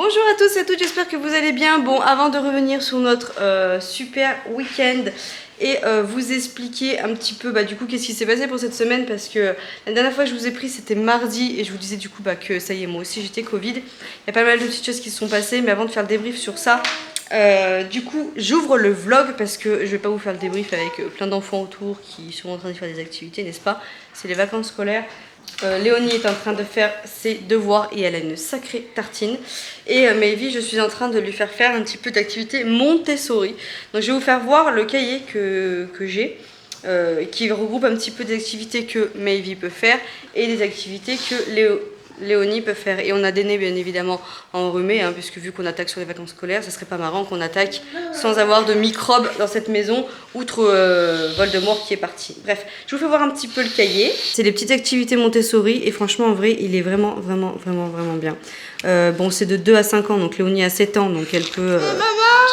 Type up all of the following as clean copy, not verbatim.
Bonjour à tous et à toutes, j'espère que vous allez bien. Bon, avant de revenir sur notre super week-end et vous expliquer un petit peu du coup qu'est-ce qui s'est passé pour cette semaine, parce que la dernière fois que je vous ai pris c'était mardi et je vous disais du coup que ça y est, moi aussi j'étais Covid. Il y a pas mal de petites choses qui se sont passées, mais avant de faire le débrief sur ça, du coup j'ouvre le vlog parce que je vais pas vous faire le débrief avec plein d'enfants autour qui sont en train de faire des activités, n'est-ce pas? C'est les vacances scolaires. Léonie est en train de faire ses devoirs et elle a une sacrée tartine. Et Maëvy, je suis en train de lui faire faire un petit peu d'activité Montessori. Donc je vais vous faire voir le cahier que j'ai, qui regroupe un petit peu des activités que Maëvy peut faire et des activités que Léonie peut faire. Et on a des nez bien évidemment enrhumés, puisque vu qu'on attaque sur les vacances scolaires, ça serait pas marrant qu'on attaque sans avoir de microbes dans cette maison, outre Voldemort qui est parti. Bref, je vous fais voir un petit peu le cahier. C'est les petites activités Montessori et franchement en vrai il est vraiment bien. Bon, c'est de 2 à 5 ans, donc Léonie a 7 ans, donc elle peut...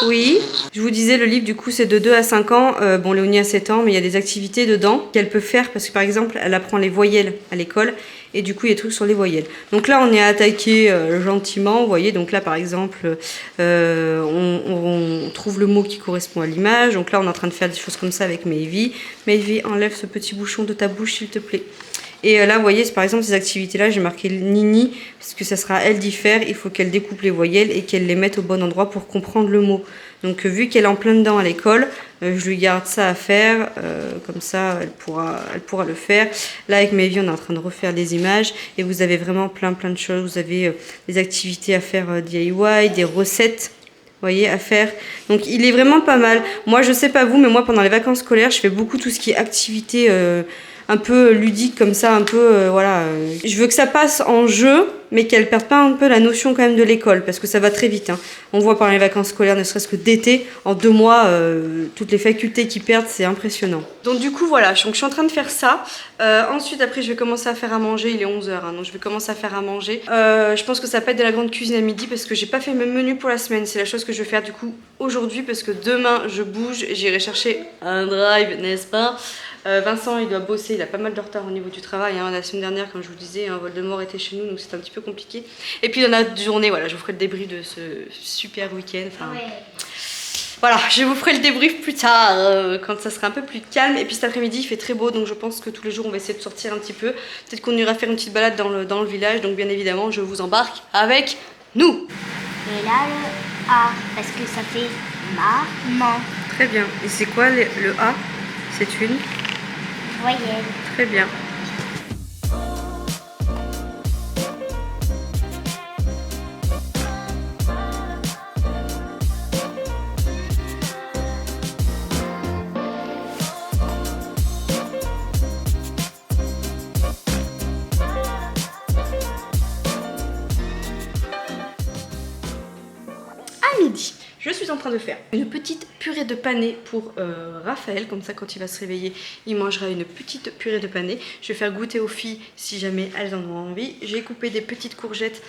Oui, je vous disais, le livre du coup c'est de 2 à 5 ans. Bon, Léonie a 7 ans, mais il y a des activités dedans qu'elle peut faire parce que par exemple elle apprend les voyelles à l'école et du coup il y a des trucs sur les voyelles. Donc là on est attaqué gentiment, vous voyez, donc là par exemple on trouve le mot qui correspond à l'image. Donc là on est en train de faire des choses comme ça avec Maëvy. Maëvy, enlève ce petit bouchon de ta bouche s'il te plaît. Et là, vous voyez, par exemple, ces activités-là, j'ai marqué Nini, parce que ça sera elle d'y faire. Il faut qu'elle découpe les voyelles et qu'elle les mette au bon endroit pour comprendre le mot. Donc, vu qu'elle est en plein dedans à l'école, je lui garde ça à faire. Comme ça, elle pourra le faire. Là, avec Maëvy, on est en train de refaire des images. Et vous avez vraiment plein de choses. Vous avez des activités à faire DIY, des recettes. Vous voyez, à faire. Donc, il est vraiment pas mal. Moi, je sais pas vous, mais moi, pendant les vacances scolaires, je fais beaucoup tout ce qui est activité un peu ludique comme ça, un peu voilà. Je veux que ça passe en jeu, mais qu'elle perde pas un peu la notion quand même de l'école, parce que ça va très vite. On voit par les vacances scolaires, ne serait-ce que d'été, en 2 mois, toutes les facultés qu'ils perdent, c'est impressionnant. Donc du coup voilà, je suis en train de faire ça. Ensuite après je vais commencer à faire à manger, il est 11h, donc je vais commencer à faire à manger. Je pense que ça va pas être de la grande cuisine à midi parce que j'ai pas fait le même menu pour la semaine. C'est la chose que je vais faire du coup aujourd'hui parce que demain je bouge, j'irai chercher un drive, n'est-ce pas? Vincent il doit bosser, il a pas mal de retard au niveau du travail. La semaine dernière, comme je vous disais, Voldemort était chez nous, donc c'était un petit peu compliqué. Et puis dans la journée, voilà, je vous ferai le débrief de ce super week-end. Voilà, je vous ferai le débrief plus tard, quand ça sera un peu plus calme. Et puis cet après-midi, il fait très beau, donc je pense que tous les jours, on va essayer de sortir un petit peu. Peut-être qu'on ira faire une petite balade dans le village, donc bien évidemment, je vous embarque avec nous. Et là, le A, parce que ça fait maman. Très bien. Et c'est quoi le A? C'est une Voyelle. Très bien. À midi, je suis en train de faire une petite purée de panais pour Raphaël, comme ça quand il va se réveiller il mangera une petite purée de panais. Je vais faire goûter aux filles si jamais elles en ont envie. J'ai coupé des petites courgettes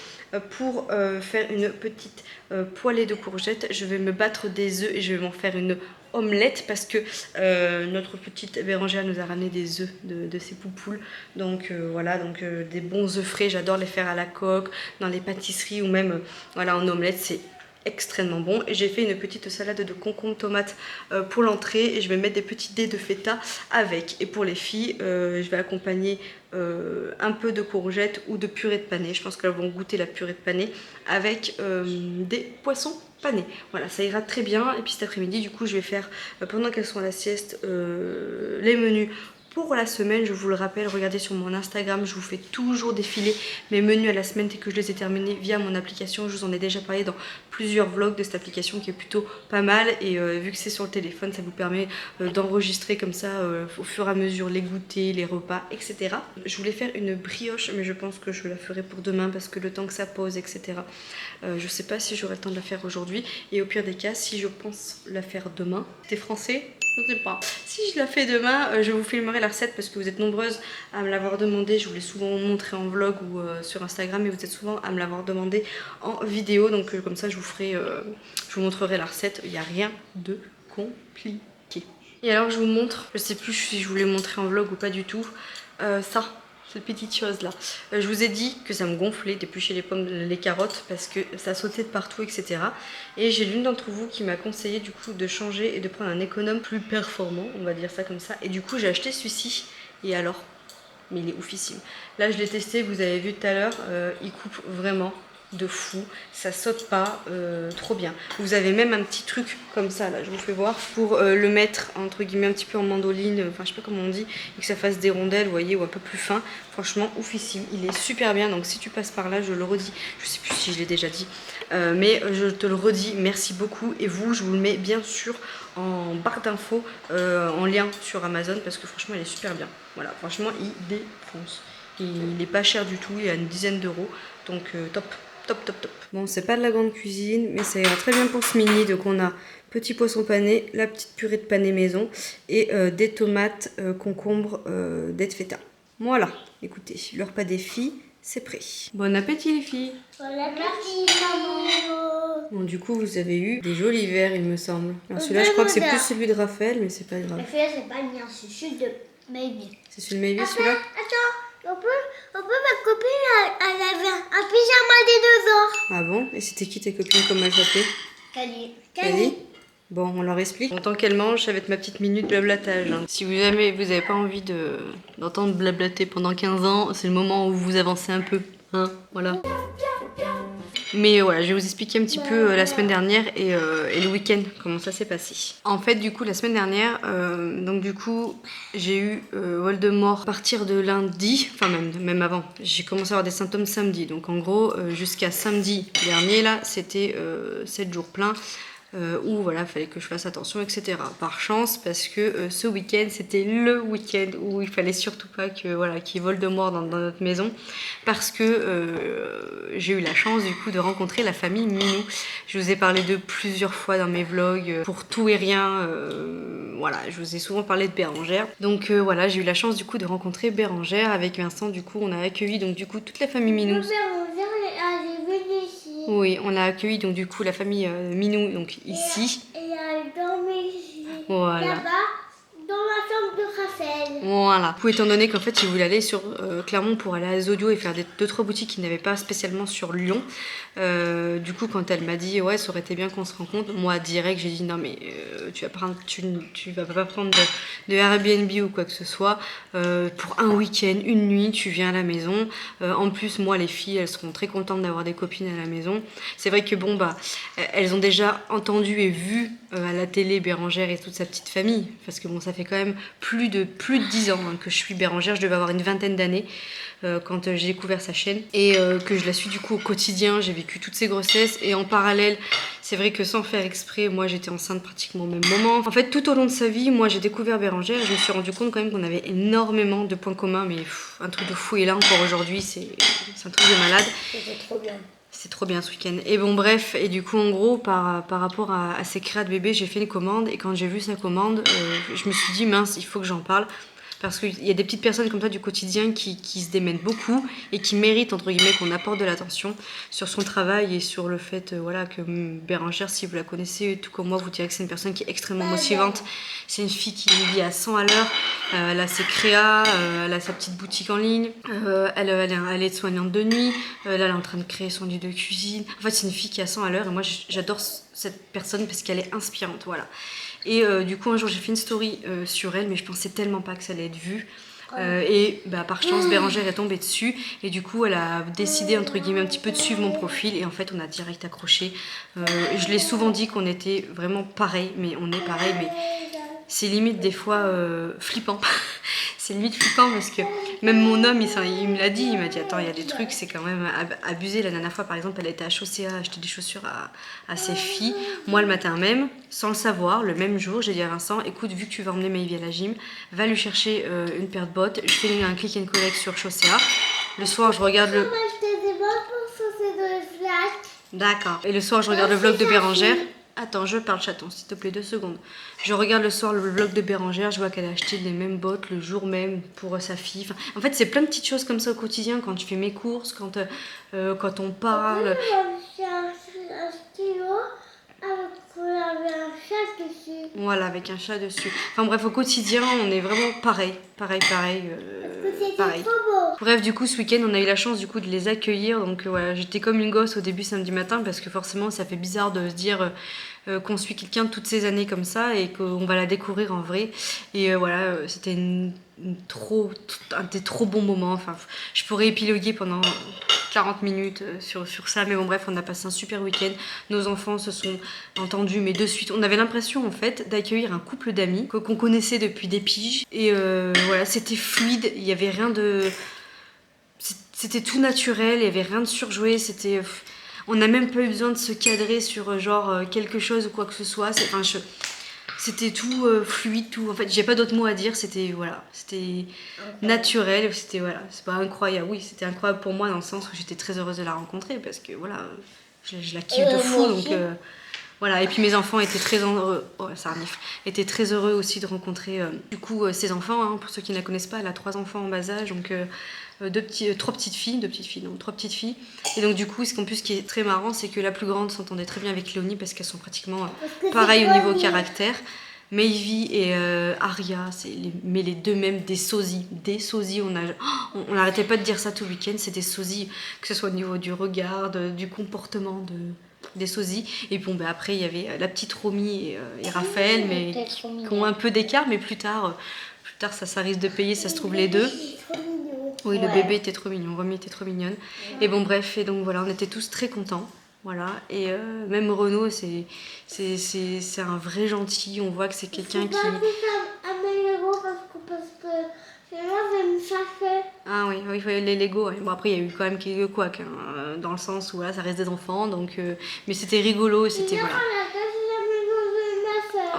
pour faire une petite poêlée de courgettes. Je vais me battre des œufs et je vais m'en faire une omelette parce que notre petite Bérangère nous a ramené des œufs de ses poupoules. Donc voilà, donc des bons œufs frais, j'adore les faire à la coque, dans les pâtisseries ou même voilà en omelette, c'est extrêmement bon. Et j'ai fait une petite salade de concombre tomate pour l'entrée et je vais mettre des petits dés de feta avec. Et pour les filles, je vais accompagner un peu de courgettes ou de purée de panais. Je pense qu'elles vont goûter la purée de panais avec des poissons panés. Voilà, ça ira très bien. Et puis cet après-midi, du coup, je vais faire, pendant qu'elles sont à la sieste, les menus pour la semaine. Je vous le rappelle, regardez sur mon Instagram, je vous fais toujours défiler mes menus à la semaine dès que je les ai terminés via mon application. Je vous en ai déjà parlé dans plusieurs vlogs de cette application qui est plutôt pas mal. Et vu que c'est sur le téléphone, ça vous permet d'enregistrer comme ça au fur et à mesure les goûters, les repas, etc. Je voulais faire une brioche, mais je pense que je la ferai pour demain parce que le temps que ça pose, etc. Je sais pas si j'aurai le temps de la faire aujourd'hui. Et au pire des cas, si je pense la faire demain, t'es français? Je sais pas. Si je la fais demain, je vous filmerai la recette parce que vous êtes nombreuses à me l'avoir demandé. Je vous l'ai souvent montré en vlog ou sur Instagram, mais vous êtes souvent à me l'avoir demandé en vidéo. Donc comme ça, je vous montrerai la recette. Il n'y a rien de compliqué. Et alors, je vous montre, je sais plus si je vous l'ai montré en vlog ou pas du tout, ça. cette petite chose là. Je vous ai dit que ça me gonflait d'éplucher les pommes, les carottes parce que ça sautait de partout, etc. Et j'ai l'une d'entre vous qui m'a conseillé du coup de changer et de prendre un économe plus performant, on va dire ça comme ça. Et du coup j'ai acheté celui-ci. Et alors, mais il est oufissime. Là je l'ai testé, vous avez vu tout à l'heure, il coupe vraiment de fou, ça saute pas, trop bien. Vous avez même un petit truc comme ça là, je vous fais voir, pour le mettre entre guillemets un petit peu en mandoline, enfin je sais pas comment on dit, et que ça fasse des rondelles, vous voyez, ou un peu plus fin. Franchement oufissime, il est super bien. Donc si tu passes par là, je le redis, je sais plus si je l'ai déjà dit, mais je te le redis, merci beaucoup. Et vous, je vous le mets bien sûr en barre d'infos, en lien sur Amazon, parce que franchement il est super bien. Voilà, franchement il défonce. Il est pas cher du tout, il y a une dizaine d'euros, donc top. Top, top, top. Bon, c'est pas de la grande cuisine, mais ça ira très bien pour ce mini. Donc on a petit poisson pané, la petite purée de pané maison et des tomates, concombres, d'être feta. Voilà, écoutez, le repas des filles, c'est prêt. Bon appétit les filles. Bon appétit, maman. Bon, du coup, vous avez eu des jolis verres, il me semble. Alors celui-là, je crois que c'est plus celui de Raphaël, mais c'est pas grave. Celui-là, c'est pas le mien, c'est celui de Maybe. C'est celui de Maybe, celui-là? Attends, ma copine, elle avait un pyjama des 2 ans. Ah bon? Et c'était qui tes copines, comment elles s'appelaient? Kali. Bon, on leur explique. En tant qu'elle mange, ça va être ma petite minute blablatage. Hein. Si vous avez pas envie d'entendre blablater pendant 15 ans, c'est le moment où vous avancez un peu. Hein, voilà. Mais voilà, je vais vous expliquer un petit peu la semaine dernière et le week-end, comment ça s'est passé. En fait, du coup, la semaine dernière, donc du coup, j'ai eu Voldemort à partir de lundi, enfin même avant. J'ai commencé à avoir des symptômes samedi. Donc en gros, jusqu'à samedi dernier, là, c'était 7 jours pleins. Où voilà, il fallait que je fasse attention, etc. Par chance, parce que ce week-end, c'était le week-end où il fallait surtout pas que voilà, qu'il y ait Voldemort dans notre maison, parce que j'ai eu la chance du coup de rencontrer la famille Minou. Je vous ai parlé de plusieurs fois dans mes vlogs, pour tout et rien. Voilà, je vous ai souvent parlé de Bérangère. Donc voilà, j'ai eu la chance du coup de rencontrer Bérangère. Avec Vincent, du coup, on a accueilli donc du coup toute la famille Minou. Oui, on a accueilli donc du coup la famille Minou donc ici. Et elle dormait ici. Voilà. Là-bas, dans la chambre de Raphaël. Voilà. Du coup, étant donné qu'en fait, il voulait aller sur Clermont pour aller à Zodio et faire 2-3 boutiques qu'il n'avait pas spécialement sur Lyon. Du coup, quand elle m'a dit ouais, ça aurait été bien qu'on se rencontre, moi direct, j'ai dit non mais tu vas pas prendre de Airbnb ou quoi que ce soit pour un week-end, une nuit, tu viens à la maison. En plus, moi, les filles, elles seront très contentes d'avoir des copines à la maison. C'est vrai que bon bah, elles ont déjà entendu et vu à la télé Bérangère et toute sa petite famille, parce que bon, ça fait quand même plus de 10 ans hein, que je suis Bérangère. Je devais avoir une vingtaine d'années quand j'ai découvert sa chaîne et que je la suis du coup au quotidien. J'ai vécu toutes ces grossesses et en parallèle, c'est vrai que sans faire exprès, moi j'étais enceinte pratiquement au même moment. En fait, tout au long de sa vie, moi j'ai découvert Bérangère et je me suis rendu compte quand même qu'on avait énormément de points communs, mais un truc de fou. Et là encore aujourd'hui, c'est un truc de malade. C'était trop bien. C'est trop bien ce week-end. Et bon bref, et du coup en gros par rapport à ces créas de bébé, j'ai fait une commande et quand j'ai vu sa commande, je me suis dit mince, il faut que j'en parle. Parce qu'il y a des petites personnes comme ça du quotidien qui se démènent beaucoup et qui méritent entre guillemets qu'on apporte de l'attention sur son travail et sur le fait voilà, que Bérangère, si vous la connaissez tout comme moi, vous direz que c'est une personne qui est extrêmement motivante. C'est une fille qui vit à 100 à l'heure, elle a ses créas, elle a sa petite boutique en ligne, elle est aide-soignante de nuit, là elle est en train de créer son lit de cuisine. En fait c'est une fille qui est à 100 à l'heure et moi j'adore cette personne parce qu'elle est inspirante, voilà. Et du coup un jour j'ai fait une story sur elle, mais je pensais tellement pas que ça allait être vu. Et bah, par chance Bérangère est tombée dessus et du coup elle a décidé entre guillemets un petit peu de suivre mon profil et en fait on a direct accroché. Je l'ai souvent dit qu'on était vraiment pareil, mais on est pareil, mais c'est limite des fois flippant. C'est limite flippant parce que même mon homme il me l'a dit, il m'a dit attends il y a des trucs c'est quand même abusé. La dernière fois par exemple elle était à Chaussea acheter des chaussures à ses filles. Moi le matin même, sans le savoir, le même jour j'ai dit à Vincent écoute vu que tu vas emmener Maïvi à la gym, va lui chercher une paire de bottes. Je fais un click and collect sur Chaussea. Le soir je regarde le... D'accord. Et le soir je regarde le vlog de Bérangère. Attends, je parle chaton, s'il te plaît, 2 secondes. Je regarde le soir le vlog de Bérangère, je vois qu'elle a acheté les mêmes bottes le jour même pour sa fille. Enfin, en fait, c'est plein de petites choses comme ça au quotidien, quand tu fais mes courses, quand on parle. Un stylo avec un chat dessus. Voilà, avec un chat dessus. Enfin bref, au quotidien, on est vraiment pareil. Est-ce que c'était pareil. trop beau. Bref, du coup, ce week-end, on a eu la chance du coup de les accueillir. Donc voilà, j'étais comme une gosse au début samedi matin parce que forcément, ça fait bizarre de se dire qu'on suit quelqu'un de toutes ces années comme ça et qu'on va la découvrir en vrai. Et voilà, c'était un des trop bons moments. Enfin, je pourrais épiloguer pendant 40 minutes sur ça. Mais bon, bref, on a passé un super week-end. Nos enfants se sont entendus, mais de suite. On avait l'impression, en fait, d'accueillir un couple d'amis qu'on connaissait depuis des piges. Et voilà, c'était fluide. Il n'y avait rien de... C'était tout naturel, il n'y avait rien de surjoué. C'était... On n'a même pas eu besoin de se cadrer sur genre quelque chose ou quoi que ce soit. C'était tout fluide, tout. En fait, j'ai pas d'autres mots à dire. C'était voilà, c'était naturel. C'était voilà, c'est pas incroyable. Oui, c'était incroyable pour moi dans le sens où j'étais très heureuse de la rencontrer parce que voilà, je la kiffe de fou. moi Donc aussi. voilà. Et puis mes enfants étaient très heureux. Oh, ça renifle. Étaient très heureux aussi de rencontrer du coup ses enfants. Hein, pour ceux qui ne la connaissent pas, elle a 3 enfants en bas âge, donc. Trois petites filles. Et donc du coup, ce qu'en plus qui est très marrant, c'est que la plus grande s'entendait très bien avec Léonie parce qu'elles sont pratiquement Parce que pareilles c'est au niveau quoi, caractère. Maivy et Aria, mais les deux mêmes des sosies. Des sosies, on n'arrêtait pas de dire ça tout le week-end, c'est des sosies, que ce soit au niveau du regard, du comportement des sosies. Et puis bon, ben, après, il y avait la petite Romy et Raphaël, mais qui ont un peu d'écart, mais plus tard ça risque de payer, ça se trouve les deux. Trop mignon. Oui, le Ouais. bébé était trop mignon, Romy était trop mignonne. Et bon, bref, et donc voilà, on était tous très contents. Voilà, et même Renaud, c'est un vrai gentil. On voit que c'est quelqu'un Faut qui. pas appeler ça un Lego parce que sinon je vais me chercher. Ah oui, oui, les Lego. Ouais. Bon, après, il y a eu quand même quelques couacs, hein, dans le sens où voilà, ça reste des enfants, donc. Mais c'était rigolo, c'était voilà.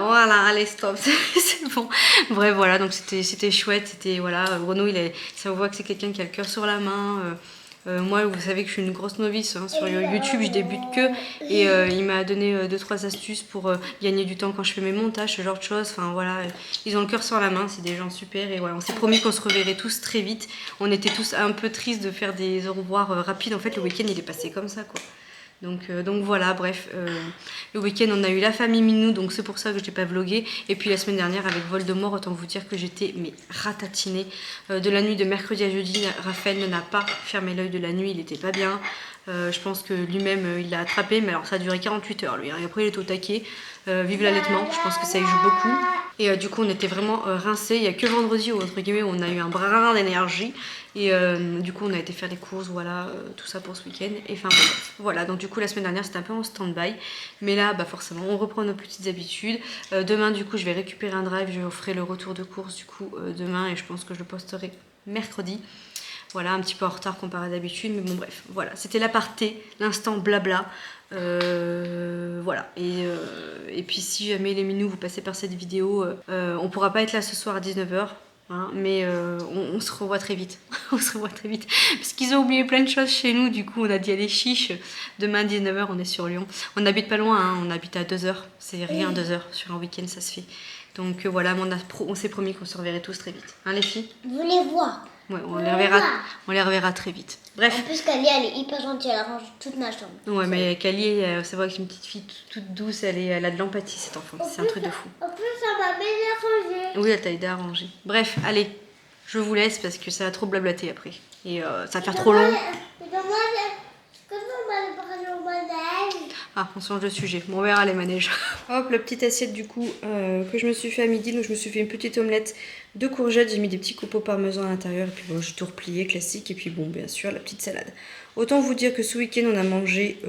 Voilà, allez, stop, c'est bon. Bref, voilà, donc c'était chouette. C'était voilà, Renaud, ça voit que c'est quelqu'un qui a le cœur sur la main. Moi, vous savez que je suis une grosse novice hein, sur YouTube, je débute que. Et il m'a donné 2-3 astuces pour gagner du temps quand je fais mes montages, ce genre de choses. Enfin voilà, ils ont le cœur sur la main, c'est des gens super. Et voilà, on s'est promis qu'on se reverrait tous très vite. On était tous un peu tristes de faire des au revoir rapides. En fait, le week-end, il est passé comme ça, quoi. Donc voilà, bref, le week-end on a eu la famille Minou, donc c'est pour ça que je n'ai pas vlogué. Et puis la semaine dernière avec Voldemort, autant vous dire que j'étais ratatinée. De la nuit de mercredi à jeudi, Raphaël n'a pas fermé l'œil de la nuit, il n'était pas bien. Je pense que lui-même il l'a attrapé, mais alors ça a duré 48 heures lui. Et après il est au taquet. Vive l'allaitement, je pense que ça y joue beaucoup. Et du coup on était vraiment rincés. Il n'y a que vendredi où, entre guillemets, on a eu un brin d'énergie. Et du coup on a été faire des courses, voilà, tout ça pour ce week-end. Et enfin voilà, donc du coup la semaine dernière c'était un peu en stand-by. Mais là bah forcément on reprend nos petites habitudes. Demain du coup je vais récupérer un drive, je ferai le retour de course du coup demain et je pense que je le posterai mercredi. Voilà, un petit peu en retard comparé à d'habitude, mais bon bref, voilà, c'était l'aparté, l'instant blabla. Voilà, et puis si jamais les minous vous passez par cette vidéo, on pourra pas être là ce soir à 19h. Hein, mais on se revoit très vite. On se revoit très vite. Parce qu'ils ont oublié plein de choses chez nous. Du coup, on a dit allez chiche. Demain 19h, on est sur Lyon. On n'habite pas loin, hein, on habite à 2h. C'est rien 2h. Sur un week-end, ça se fait. Donc voilà, on s'est promis qu'on se reverrait tous très vite. Hein les filles? Vous les voyez. Ouais, on les reverra très vite. Bref. En plus, Kali, elle est hyper gentille, elle arrange toute ma chambre. Ouais, mais Kali, c'est vrai que c'est une petite fille toute douce, elle a de l'empathie, cette enfant. C'est un truc de fou. En plus, ça m'a bien arrangé. Oui, elle t'a aidé à ranger. Bref, allez, je vous laisse parce que ça va trop blablater après. Et ça va faire trop long. Ah, on change de sujet. Bon, on verra les manèges. Hop, la petite assiette du coup que je me suis fait à midi. Donc je me suis fait une petite omelette de courgettes. J'ai mis des petits copeaux parmesan à l'intérieur. Et puis bon, j'ai tout replié, classique. Et puis bon, bien sûr, la petite salade. Autant vous dire que ce week-end, on a mangé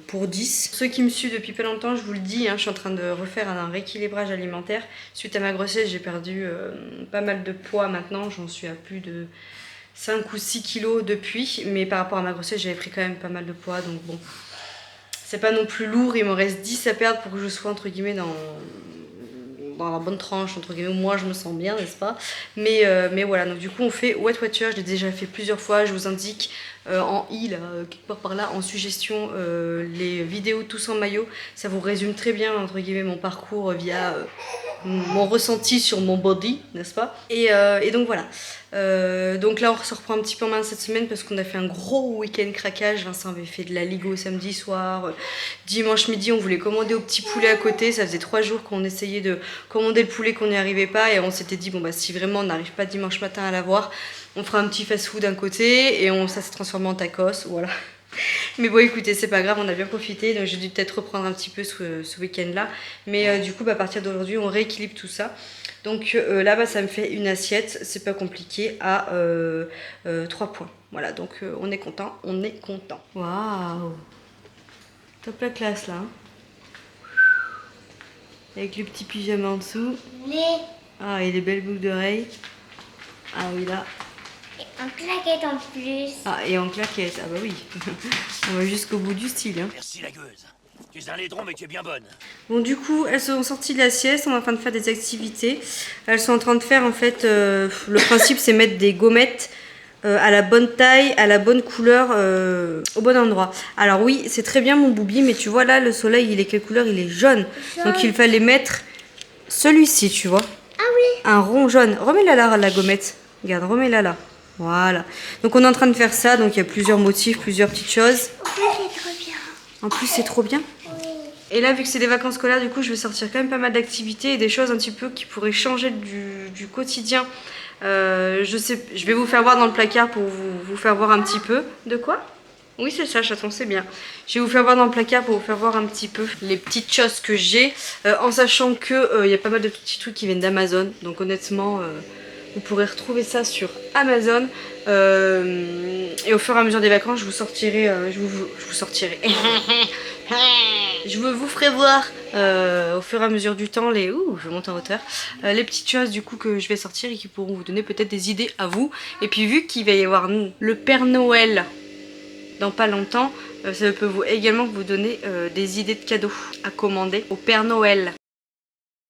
pour 10. Ceux qui me suivent depuis pas longtemps, je vous le dis, hein, je suis en train de refaire un rééquilibrage alimentaire. Suite à ma grossesse, j'ai perdu pas mal de poids maintenant. J'en suis à plus de 5 ou 6 kilos depuis. Mais par rapport à ma grossesse, j'avais pris quand même pas mal de poids. Donc bon, c'est pas non plus lourd. Il m'en reste 10 à perdre pour que je sois entre guillemets dans la bonne tranche, entre guillemets, où moi je me sens bien, n'est-ce pas? Mais voilà, donc du coup on fait Weight Watcher, je l'ai déjà fait plusieurs fois, je vous indique en i, là, quelque part par là, en suggestion, les vidéos tous en maillot, ça vous résume très bien, entre guillemets, mon parcours via mon ressenti sur mon body, n'est-ce pas, et donc voilà. Donc là on se reprend un petit peu en main cette semaine parce qu'on a fait un gros week-end craquage. Vincent avait fait de la Ligo samedi soir, dimanche midi on voulait commander au petit poulet à côté. Ça faisait 3 jours qu'on essayait de commander le poulet, qu'on n'y arrivait pas, et on s'était dit bon bah si vraiment on n'arrive pas dimanche matin à l'avoir, on fera un petit fast-food d'un côté, et ça s'est transformé en tacos, voilà. Mais bon écoutez, c'est pas grave, on a bien profité, donc j'ai dû peut-être reprendre un petit peu ce week-end là, mais du coup bah, à partir d'aujourd'hui on rééquilibre tout ça. Donc là bah, ça me fait une assiette, c'est pas compliqué, à 3 points. Voilà, donc on est content, on est content. Waouh, top la classe là, hein. Avec le petit pyjama en dessous. Ah, et les belles boucles d'oreilles. Ah oui là. En claquette en plus. Ah, et en claquette, ah bah oui. On va jusqu'au bout du style, hein. Merci la gueuse. Tu es un laidron mais tu es bien bonne. Bon du coup, elles sont sorties de la sieste, on est en train de faire des activités. Elles sont en train de faire en fait, le principe c'est mettre des gommettes à la bonne taille, à la bonne couleur, au bon endroit. Alors oui, c'est très bien mon boubi, mais tu vois là, le soleil il est quelle couleur? Il est jaune. Donc il fallait mettre celui-ci, tu vois. Ah oui. Un rond jaune. Remets-la là, la gommette. Regarde, remets-la là. Voilà. Donc on est en train de faire ça, donc il y a plusieurs motifs, plusieurs petites choses. En plus, c'est trop bien. En plus, c'est trop bien. Oui. Et là, vu que c'est des vacances scolaires, du coup, je vais sortir quand même pas mal d'activités et des choses un petit peu qui pourraient changer du quotidien. Je vais vous faire voir dans le placard pour vous faire voir un petit peu. De quoi? Oui, c'est ça, chaton, c'est bien. Je vais vous faire voir dans le placard pour vous faire voir un petit peu les petites choses que j'ai, en sachant que y a pas mal de petits trucs qui viennent d'Amazon. Donc honnêtement, vous pourrez retrouver ça sur Amazon. Et au fur et à mesure des vacances, je vous sortirai, je vous ferai voir au fur et à mesure du temps je monte en hauteur, les petites choses du coup que je vais sortir et qui pourront vous donner peut-être des idées à vous. Et puis vu qu'il va y avoir le Père Noël dans pas longtemps, ça peut également vous donner des idées de cadeaux à commander au Père Noël.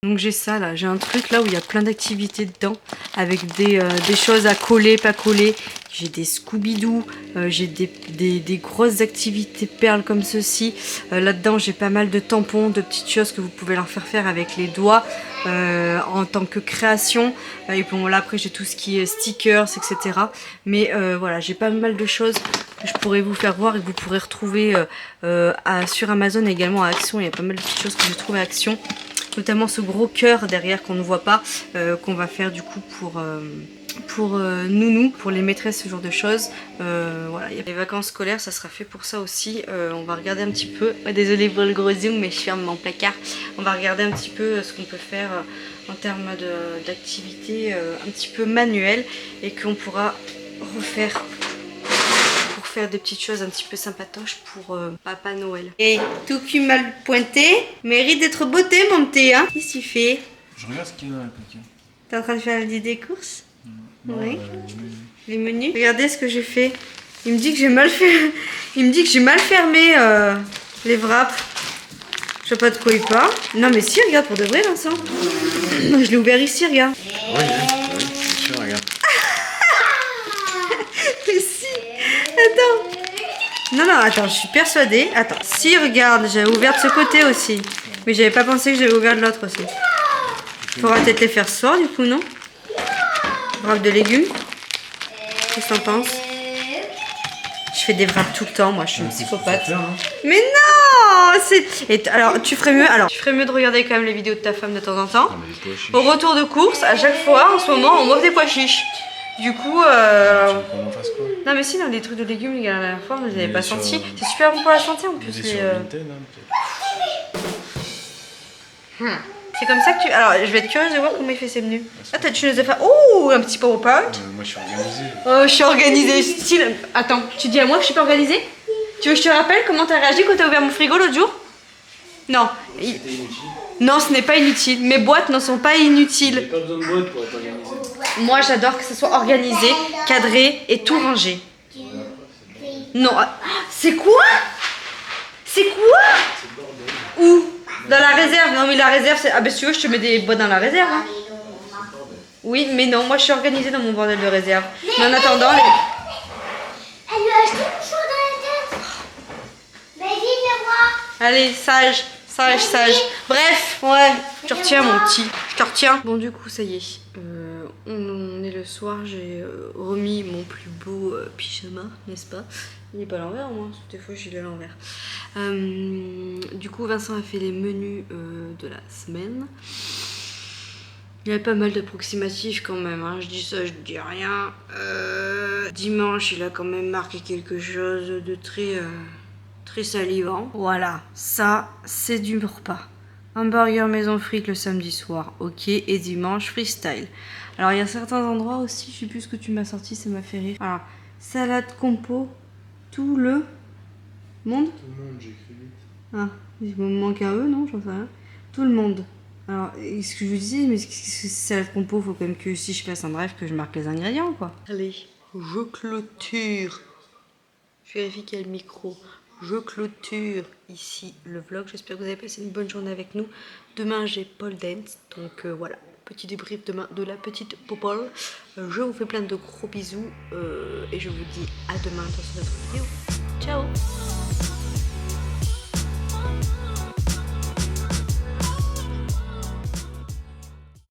Donc j'ai ça là, j'ai un truc là où il y a plein d'activités dedans, avec des choses à coller, pas coller. J'ai des Scooby-Doo, j'ai des grosses activités perles comme ceci. Là-dedans j'ai pas mal de tampons, de petites choses que vous pouvez leur faire avec les doigts en tant que création. Et bon là après j'ai tout ce qui est stickers, etc. Mais voilà, j'ai pas mal de choses que je pourrais vous faire voir et que vous pourrez retrouver sur Amazon et également à Action. Il y a pas mal de petites choses que j'ai trouvées à Action. Notamment ce gros cœur derrière qu'on ne voit pas, qu'on va faire du coup pour Nounou, pour les maîtresses, ce genre de choses. Voilà, il y a les vacances scolaires, ça sera fait pour ça aussi. On va regarder un petit peu, désolée pour le gros zoom mais je ferme mon placard. On va regarder un petit peu ce qu'on peut faire en termes d'activités un petit peu manuelles et qu'on pourra refaire faire des petites choses un petit peu sympatoches pour Papa Noël. Et tout cul mal pointé mérite d'être beauté mon petit, hein. Qu'est-ce que tu fais? Je regarde ce qu'il y a dans la plaquette. T'es en train de faire des courses? Non, Oui. Les menus. Regardez ce que j'ai fait. Il me dit que j'ai mal fait. Il me dit que j'ai mal fermé les wraps. Je sais pas de quoi il parle. Non mais si, regarde pour de vrai Vincent. Je l'ai ouvert ici, regarde. Oui, c'est sûr, regarde. Mais si. Attends. Non, attends, je suis persuadée. Attends, si, regarde, j'avais ouvert de ce côté aussi. Mais j'avais pas pensé que j'avais ouvert de l'autre aussi. Faudra peut-être les faire ce soir, du coup, non? Wraps de légumes. Qu'est-ce que t'en penses? Je fais des wraps tout le temps, moi, je suis une psychopathe. Mais non! Alors, tu ferais mieux de regarder quand même les vidéos de ta femme de temps en temps. Au retour de course, à chaque fois, en ce moment, on mange des pois chiches. Du coup, qu'on fasse quoi? non mais si, dans les trucs de légumes, les gars, la dernière fois, vous n'avez pas senti. C'est super bon pour la santé en plus. C'est comme ça que tu... Alors, je vais être curieuse de voir comment il fait ses menus. Ah, tu nous as fait... Oh, un petit PowerPoint. Moi, je suis organisée. Oh, je suis organisée. Style... Attends, tu dis à moi que je suis pas organisée? Tu veux que je te rappelle comment t'as réagi quand t'as ouvert mon frigo l'autre jour? Non. C'était inutile. Non, ce n'est pas inutile. Mes boîtes ne sont pas inutiles. J'ai pas besoin de boîte pour être organisée. Moi, j'adore que ce soit organisé, cadré et tout rangé. Non, c'est quoi? C'est quoi? Où? Dans la réserve? Non, mais la réserve, c'est... Ah ben, si tu veux, je te mets des boîtes dans la réserve. Hein. Oui, mais non, moi, je suis organisée dans mon bordel de réserve. Mais en attendant... Elle lui a acheté une chose dans la tête. Mais dis, le roi. Allez, sage. Bref, ouais, tu retiens mon petit. Je te retiens. Bon du coup ça y est, on est le soir, j'ai remis mon plus beau pyjama, n'est-ce pas? Il est pas à l'envers au moins, parce que des fois j'ai à l'envers. Du coup Vincent a fait les menus de la semaine. Il y avait pas mal d'approximatifs quand même, hein. Je dis ça, je dis rien. Dimanche il a quand même marqué quelque chose de très salivant. Voilà, ça c'est du repas. Hamburger maison frites le samedi soir, ok, et dimanche freestyle. Alors il y a certains endroits aussi, je sais plus ce que tu m'as sorti, ça m'a fait rire. Alors, salade compo, tout le monde. Tout le monde, j'ai écrit vite. Ah, il me manque un E, non, j'en sais rien. Tout le monde. Alors, ce que je vous disais, mais salade compo, faut quand même que si je fasse un bref, que je marque les ingrédients, quoi. Allez, je clôture. Je vérifie qu'il y a le micro. Je clôture ici le vlog. J'espère que vous avez passé une bonne journée avec nous. Demain, j'ai pole dance. Donc voilà, petit débrief demain de la petite popole. Je vous fais plein de gros bisous. Et je vous dis à demain dans une autre vidéo. Ciao!